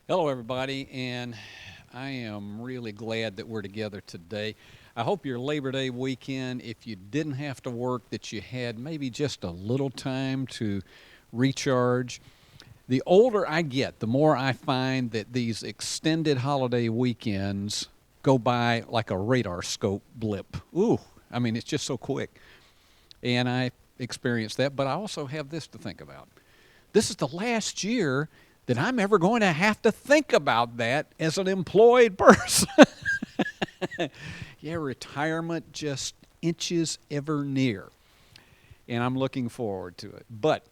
Hello, everybody, and I am really glad that we're together today. I hope your Labor Day weekend, if you didn't have to work, that you had maybe just a little time to recharge. The older I get, the more I find that these extended holiday weekends go by like a radar scope blip. Ooh, I mean, it's just so quick. And I experienced that, but I also have this to think about. This is the last year that I'm ever going to have to think about that as an employed person. Yeah, retirement just inches ever near, and I'm looking forward to it. But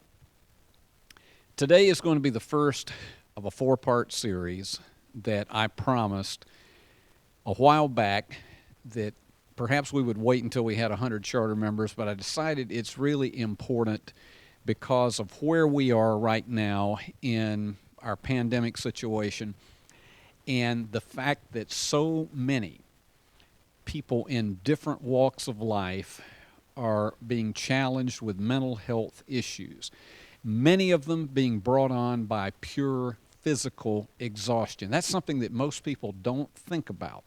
today is going to be the first of a four-part series that I promised a while back that perhaps we would wait until we had 100 charter members, but I decided it's really important because of where we are right now in our pandemic situation and the fact that so many people in different walks of life are being challenged with mental health issues, many of them being brought on by pure physical exhaustion. That's something that most people don't think about,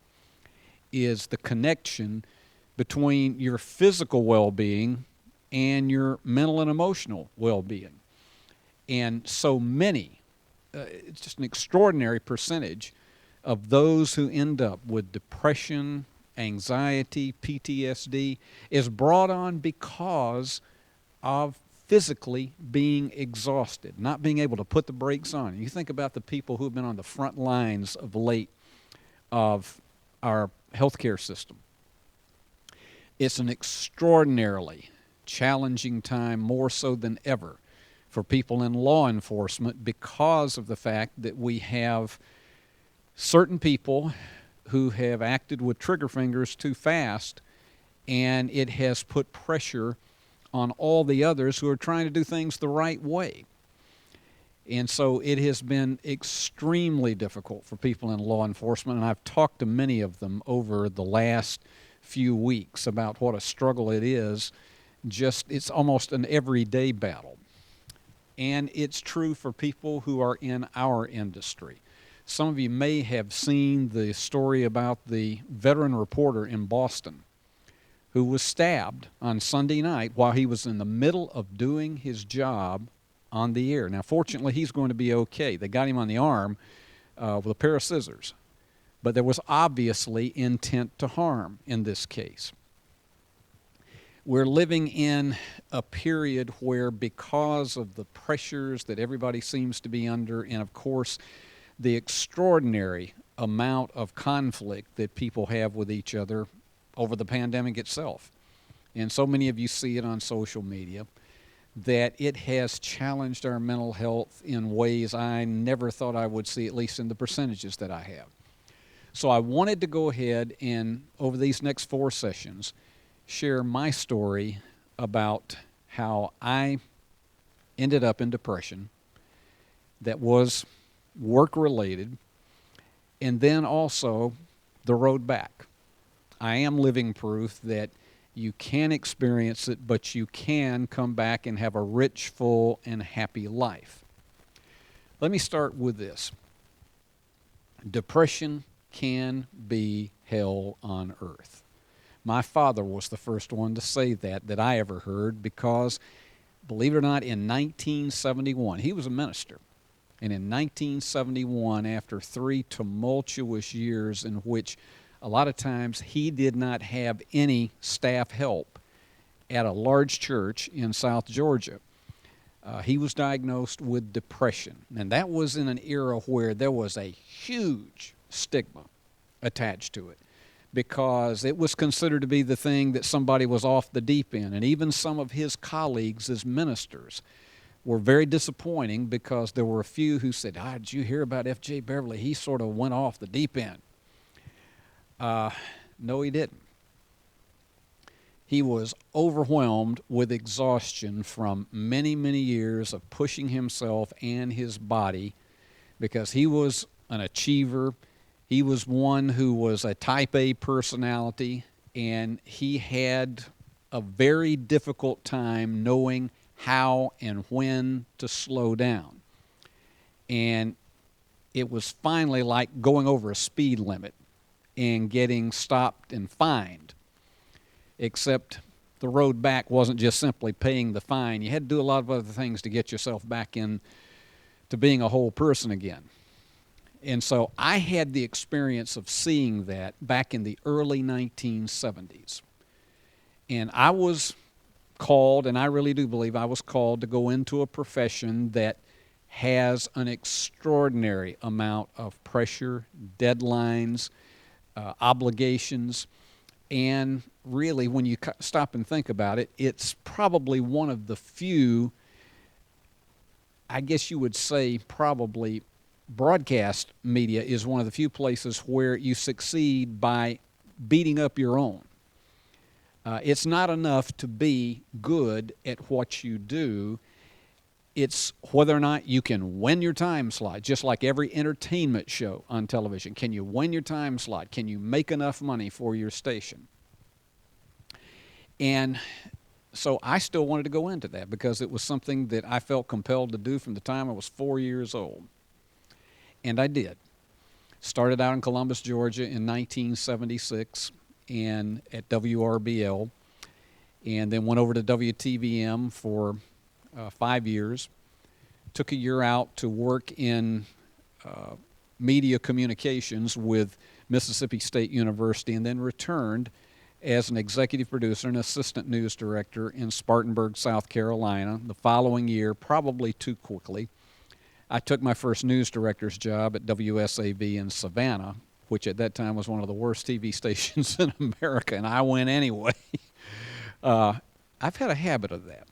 is the connection between your physical well-being and your mental and emotional well-being. And so many, it's just an extraordinary percentage of those who end up with depression, anxiety, PTSD is brought on because of physically being exhausted, not being able to put the brakes on. You think about the people who have been on the front lines of late of our healthcare system. It's an extraordinarily challenging time, more so than ever, for people in law enforcement because of the fact that we have certain people who have acted with trigger fingers too fast, and it has put pressure on all the others who are trying to do things the right way. And so it has been extremely difficult for people in law enforcement, and I've talked to many of them over the last few weeks about what a struggle it is. It's almost an everyday battle. And it's true for people who are in our industry. Some of you may have seen the story about the veteran reporter in Boston who was stabbed on Sunday night while he was in the middle of doing his job on the air. Now, fortunately, he's going to be okay. They got him on the arm with a pair of scissors. But there was obviously intent to harm in this case. We're living in a period where, because of the pressures that everybody seems to be under, and of course, the extraordinary amount of conflict that people have with each other over the pandemic itself, and so many of you see it on social media, that it has challenged our mental health in ways I never thought I would see, at least in the percentages that I have. So I wanted to go ahead and, over these next four sessions, share my story about how I ended up in depression that was work-related, and then also the road back. I am living proof that you can experience it, but you can come back and have a rich, full, and happy life. Let me start with this. Depression can be hell on earth. My father was the first one to say that I ever heard, because, believe it or not, in 1971, he was a minister. And in 1971, after 3 tumultuous years in which a lot of times he did not have any staff help at a large church in South Georgia, he was diagnosed with depression. And that was in an era where there was a huge stigma attached to it, because it was considered to be the thing that somebody was off the deep end. And even some of his colleagues as ministers were very disappointing, because there were a few who said, did you hear about F.J. Beverly? He sort of went off the deep end. No, he didn't. He was overwhelmed with exhaustion from many, many years of pushing himself and his body, because he was an achiever. He was one who was a type A personality, and he had a very difficult time knowing how and when to slow down. And it was finally like going over a speed limit and getting stopped and fined, except the road back wasn't just simply paying the fine. You had to do a lot of other things to get yourself back in to being a whole person again. And so I had the experience of seeing that back in the early 1970s. And I was called, and I really do believe I was called to go into a profession that has an extraordinary amount of pressure, deadlines, obligations, and really, when you stop and think about it, it's probably one of the few, I guess you would say, probably broadcast media is one of the few places where you succeed by beating up your own. It's not enough to be good at what you do. It's whether or not you can win your time slot, just like every entertainment show on television. Can you win your time slot? Can you make enough money for your station? And so I still wanted to go into that because it was something that I felt compelled to do from the time I was 4 years old. And I did. Started out in Columbus, Georgia in 1976 and at WRBL, and then went over to WTVM for 5 years. Took a year out to work in media communications with Mississippi State University, and then returned as an executive producer and assistant news director in Spartanburg, South Carolina. The following year, probably too quickly, I took my first news director's job at WSAV in Savannah, which at that time was one of the worst TV stations in America, and I went anyway. I've had a habit of that.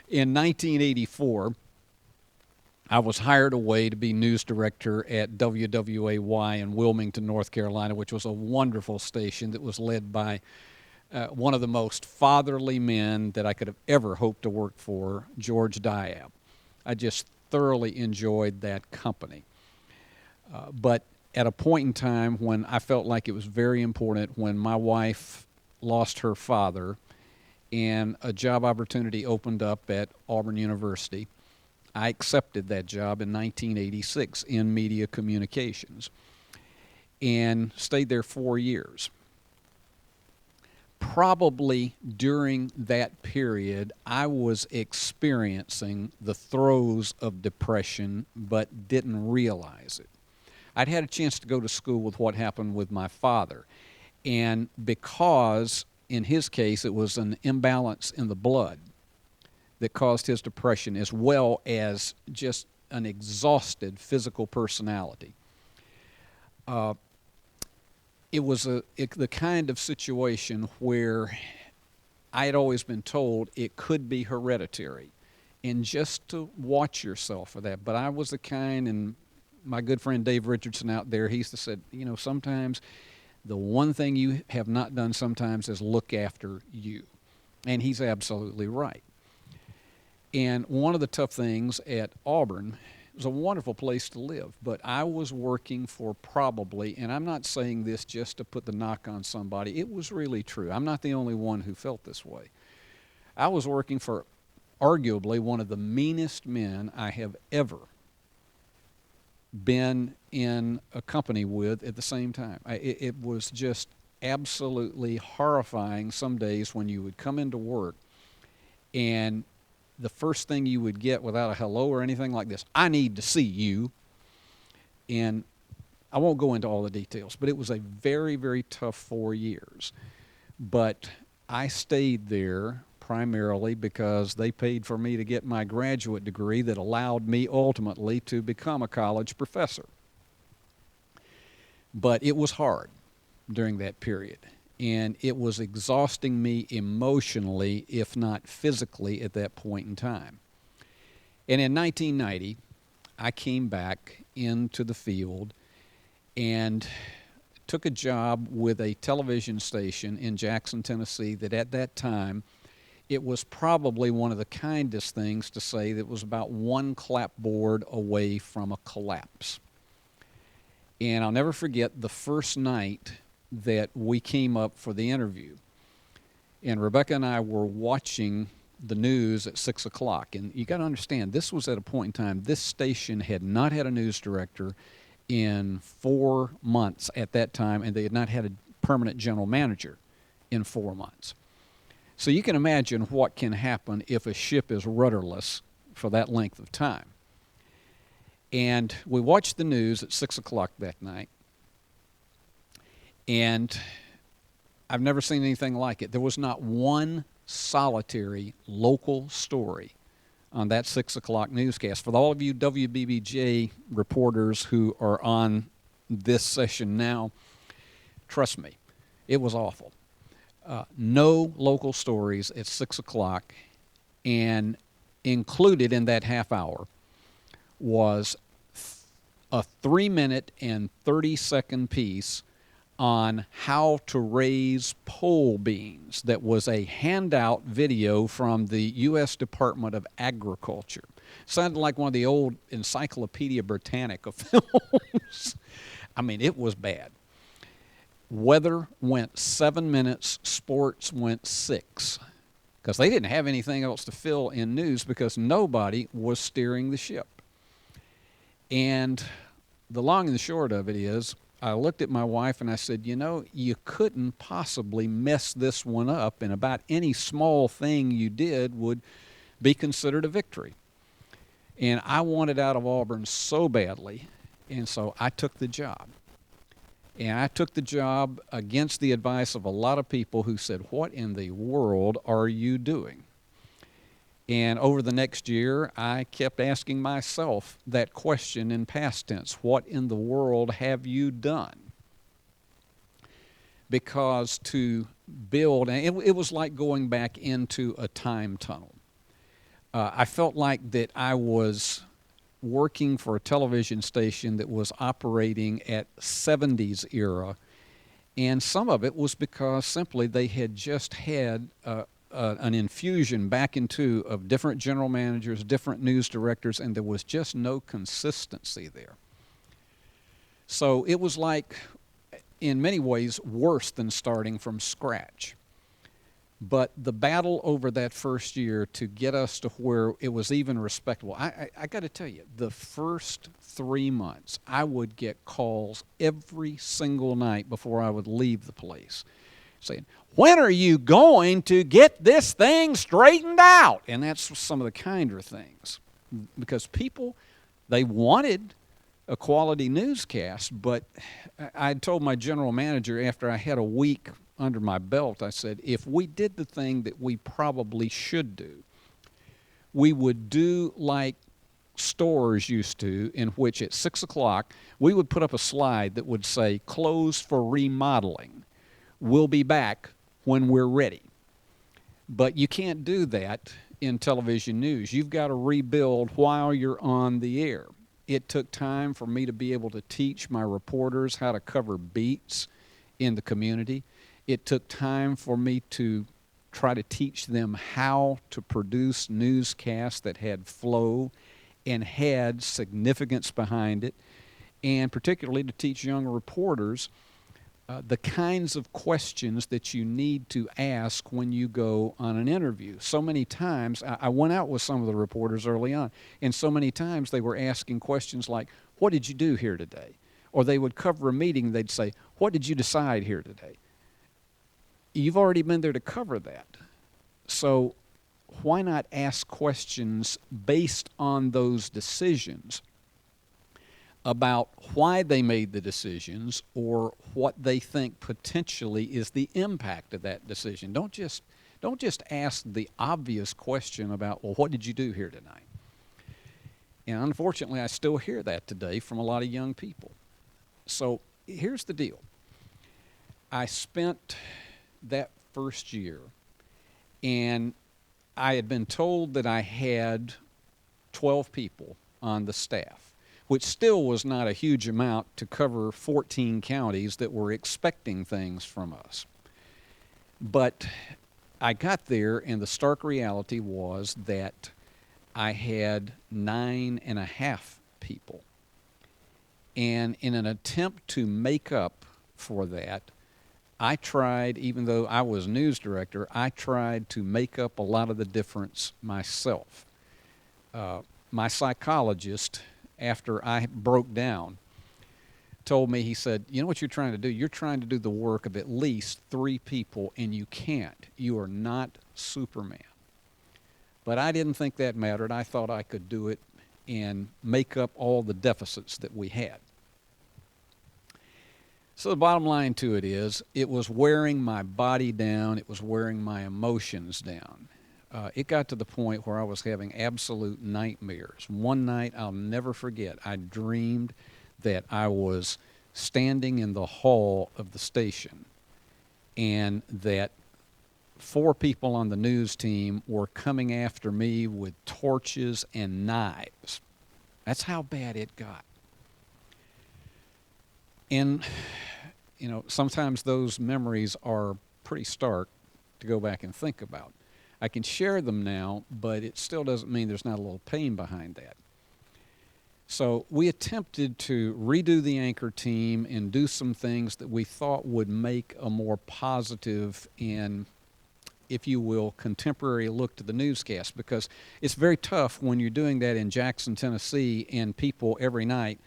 In 1984, I was hired away to be news director at WWAY in Wilmington, North Carolina, which was a wonderful station that was led by one of the most fatherly men that I could have ever hoped to work for, George Diab. I just thoroughly enjoyed that company. But at a point in time when I felt like it was very important, when my wife lost her father and a job opportunity opened up at Auburn University, I accepted that job in 1986 in media communications and stayed there 4 years. Probably during that period, I was experiencing the throes of depression, but didn't realize it. I'd had a chance to go to school with what happened with my father, and because in his case it was an imbalance in the blood that caused his depression, as well as just an exhausted physical personality. It was the kind of situation where I had always been told it could be hereditary, and just to watch yourself for that. But I was the kind, and my good friend Dave Richardson out there, he said, sometimes the one thing you have not done sometimes is look after you. And he's absolutely right. And one of the tough things at Auburn, it was a wonderful place to live, but I was working for probably, and I'm not saying this just to put the knock on somebody, it was really true. I'm not the only one who felt this way. I was working for arguably one of the meanest men I have ever been in a company with at the same time. It was just absolutely horrifying some days when you would come into work and the first thing you would get without a hello or anything like this, I need to see you. And I won't go into all the details, but it was a very, very tough 4 years. But I stayed there primarily because they paid for me to get my graduate degree that allowed me ultimately to become a college professor. But it was hard during that period, and it was exhausting me emotionally, if not physically, at that point in time. And in 1990, I came back into the field and took a job with a television station in Jackson, Tennessee, that at that time, it was probably one of the kindest things to say that was about one clapboard away from a collapse. And I'll never forget the first night that we came up for the interview. And Rebecca and I were watching the news at 6 o'clock. And you got to understand, this was at a point in time, this station had not had a news director, in 4 months at that time, and they had not had a permanent general manager in 4 months. So you can imagine what can happen if a ship is rudderless for that length of time. And we watched the news at 6 o'clock that night, and I've never seen anything like it. There was not one solitary local story on that 6 o'clock newscast. For all of you WBBJ reporters who are on this session now, trust me, it was awful. No local stories at 6 o'clock, and included in that half hour was a 3-minute and 30-second piece on how to raise pole beans. That was a handout video from the U.S. Department of Agriculture. Sounded like one of the old Encyclopedia Britannica films. I mean, it was bad. Weather went 7 minutes, sports went 6, because they didn't have anything else to fill in news because nobody was steering the ship. And the long and the short of it is, I looked at my wife and I said, you know, you couldn't possibly mess this one up, and about any small thing you did would be considered a victory. And I wanted out of Auburn so badly, and so I took the job. And I took the job against the advice of a lot of people who said, what in the world are you doing? And over the next year, I kept asking myself that question in past tense. What in the world have you done? Because to build, and it was like going back into a time tunnel. I felt like that I was working for a television station that was operating at 70s era, and some of it was because simply they had just had an infusion back into of different general managers, different news directors, and there was just no consistency there. So it was like, in many ways, worse than starting from scratch. But the battle over that first year to get us to where it was even respectable, I got to tell you, the first 3 months, I would get calls every single night before I would leave the place saying, when are you going to get this thing straightened out? And that's some of the kinder things. Because people, they wanted a quality newscast, but I told my general manager after I had a week under my belt, I said, if we did the thing that we probably should do, we would do like stores used to, in which at 6 o'clock we would put up a slide that would say, closed for remodeling. We'll be back when we're ready. But you can't do that in television news. You've got to rebuild while you're on the air. It took time for me to be able to teach my reporters how to cover beats in the community. It took time for me to try to teach them how to produce newscasts that had flow and had significance behind it, and particularly to teach young reporters the kinds of questions that you need to ask when you go on an interview. So many times, I went out with some of the reporters early on, and so many times they were asking questions like, what did you do here today? Or they would cover a meeting, they'd say, what did you decide here today? You've already been there to cover that. So why not ask questions based on those decisions about why they made the decisions or what they think potentially is the impact of that decision? Don't just ask the obvious question about, well, what did you do here tonight? And unfortunately, I still hear that today from a lot of young people. So here's the deal. I spent that first year, and I had been told that I had 12 people on the staff, which still was not a huge amount to cover 14 counties that were expecting things from us. But I got there, and the stark reality was that I had 9.5 people. And in an attempt to make up for that, I tried, even though I was news director, I tried to make up a lot of the difference myself. My psychologist, after I broke down, told me, he said, you know what you're trying to do? You're trying to do the work of at least 3 people, and you can't. You are not Superman. But I didn't think that mattered. I thought I could do it and make up all the deficits that we had. So the bottom line to it is, it was wearing my body down. It was wearing my emotions down. It got to the point where I was having absolute nightmares. One night I'll never forget, I dreamed that I was standing in the hall of the station and that 4 people on the news team were coming after me with torches and knives. That's how bad it got. And, sometimes those memories are pretty stark to go back and think about. I can share them now, but it still doesn't mean there's not a little pain behind that. So we attempted to redo the anchor team and do some things that we thought would make a more positive and, if you will, contemporary look to the newscast, because it's very tough when you're doing that in Jackson, Tennessee, and people every night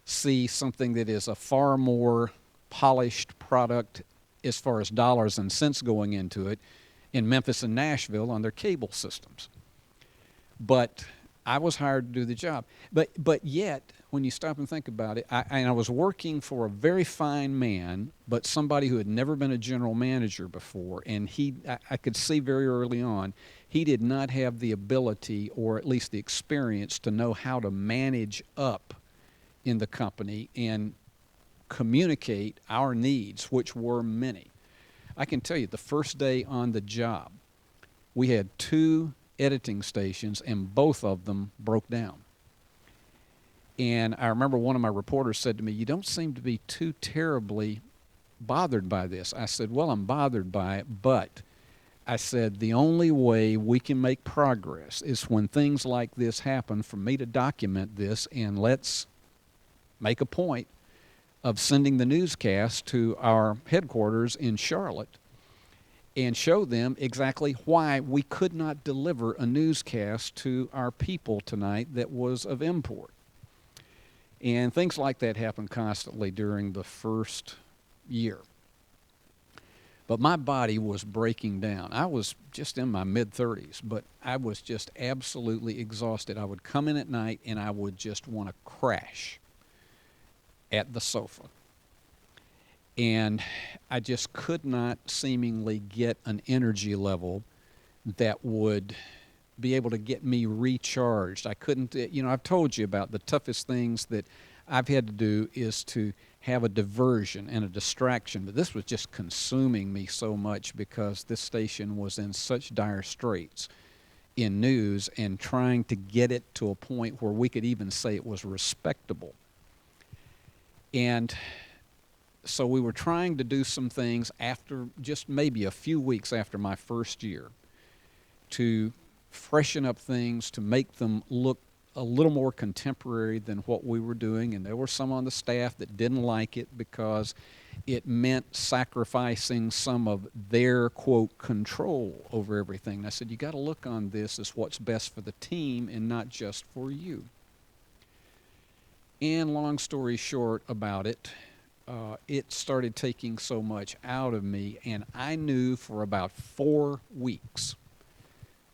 see something that is a far more polished product as far as dollars and cents going into it in Memphis and Nashville on their cable systems. But I was hired to do the job. But yet, when you stop and think about it, I was working for a very fine man, but somebody who had never been a general manager before, and I could see very early on, he did not have the ability, or at least the experience, to know how to manage up in the company and communicate our needs, which were many. I can tell you, the first day on the job, we had 2 editing stations, and both of them broke down. And I remember one of my reporters said to me, you don't seem to be too terribly bothered by this. I said, well, I'm bothered by it, but I said, the only way we can make progress is when things like this happen, for me to document this, and let's make a point of sending the newscast to our headquarters in Charlotte and show them exactly why we could not deliver a newscast to our people tonight that was of import. And things like that happened constantly during the first year. But my body was breaking down. I was just in my mid-30s, but I was just absolutely exhausted. I would come in at night and I would just want to crash at the sofa. And I just could not seemingly get an energy level that would be able to get me recharged. I couldn't, I've told you about the toughest things that I've had to do is to have a diversion and a distraction. But this was just consuming me so much because this station was in such dire straits in news and trying to get it to a point where we could even say it was respectable. And so we were trying to do some things after just maybe a few weeks after my first year to freshen up things, to make them look a little more contemporary than what we were doing. And there were some on the staff that didn't like it because it meant sacrificing some of their, quote, control over everything. And I said, you got to look on this as what's best for the team and not just for you. And long story short about it, it started taking so much out of me, and I knew for about 4 weeks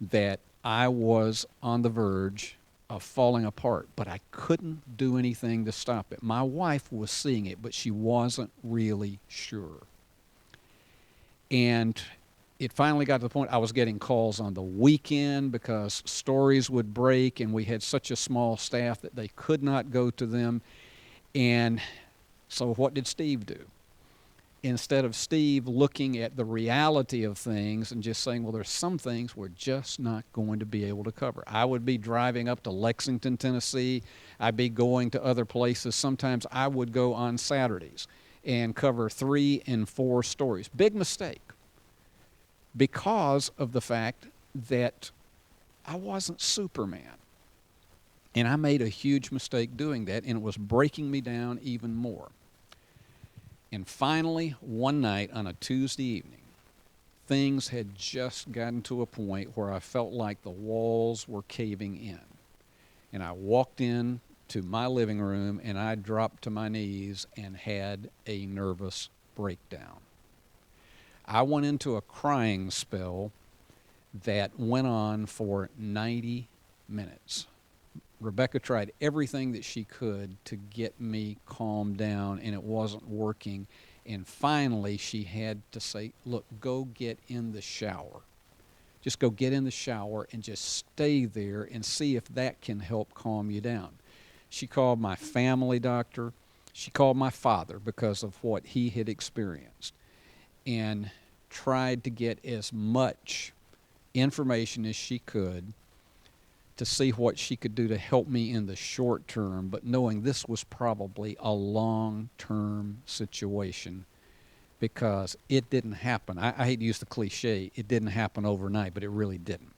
that I was on the verge of falling apart, but I couldn't do anything to stop it. My wife was seeing it, but she wasn't really sure. And it finally got to the point I was getting calls on the weekend because stories would break, and we had such a small staff that they could not go to them. And so what did Steve do? Instead of Steve looking at the reality of things and just saying, well, there's some things we're just not going to be able to cover. I would be driving up to Lexington, Tennessee. I'd be going to other places. Sometimes I would go on Saturdays and cover 3 and 4 stories. Big mistake because of the fact that I wasn't Superman. And I made a huge mistake doing that, and it was breaking me down even more. And finally, one night on a Tuesday evening, things had just gotten to a point where I felt like the walls were caving in. And I walked in to my living room and I dropped to my knees and had a nervous breakdown. I went into a crying spell that went on for 90 minutes. Rebecca tried everything that she could to get me calmed down, and it wasn't working. And finally, she had to say, look, go get in the shower. Just go get in the shower and just stay there and see if that can help calm you down. She called my family doctor. She called my father because of what he had experienced and tried to get as much information as she could to see what she could do to help me in the short term, but knowing this was probably a long-term situation because it didn't happen. I hate to use the cliche, it didn't happen overnight, but it really didn't.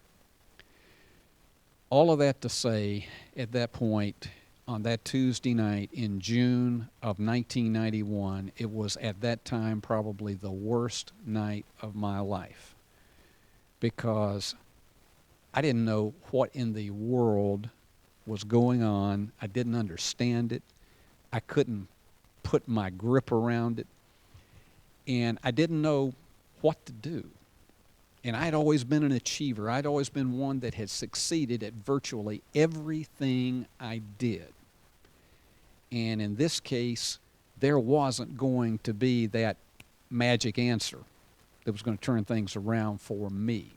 All of that to say, at that point, on that Tuesday night in June of 1991, it was at that time probably the worst night of my life because I didn't know what in the world was going on. I didn't understand it. I couldn't put my grip around it. And I didn't know what to do. And I'd always been an achiever. I'd always been one that had succeeded at virtually everything I did. And in this case, there wasn't going to be that magic answer that was going to turn things around for me.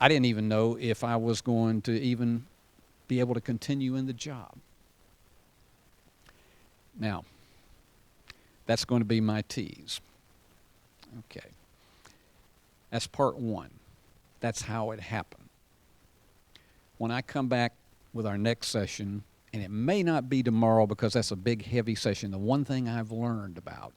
I didn't even know if I was going to even be able to continue in the job. Now, that's going to be my tease. Okay. That's part one. That's how it happened. When I come back with our next session, and it may not be tomorrow because that's a big, heavy session, the one thing I've learned about,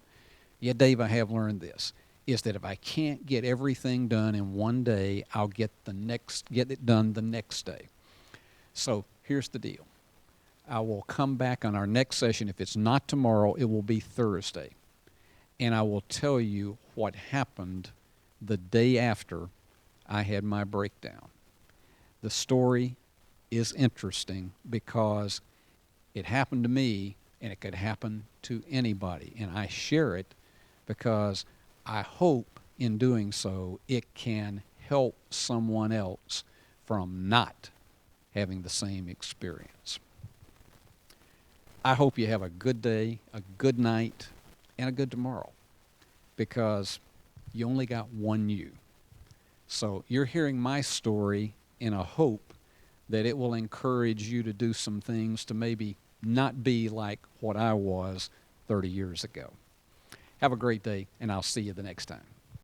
yeah, Dave, I have learned this, is that if I can't get everything done in one day, I'll get it done the next day. So here's the deal. I will come back on our next session. If it's not tomorrow, it will be Thursday. And I will tell you what happened the day after I had my breakdown. The story is interesting because it happened to me and it could happen to anybody. And I share it because I hope in doing so it can help someone else from not having the same experience. I hope you have a good day, a good night, and a good tomorrow because you only got one you. So you're hearing my story in a hope that it will encourage you to do some things to maybe not be like what I was 30 years ago. Have a great day, and I'll see you the next time.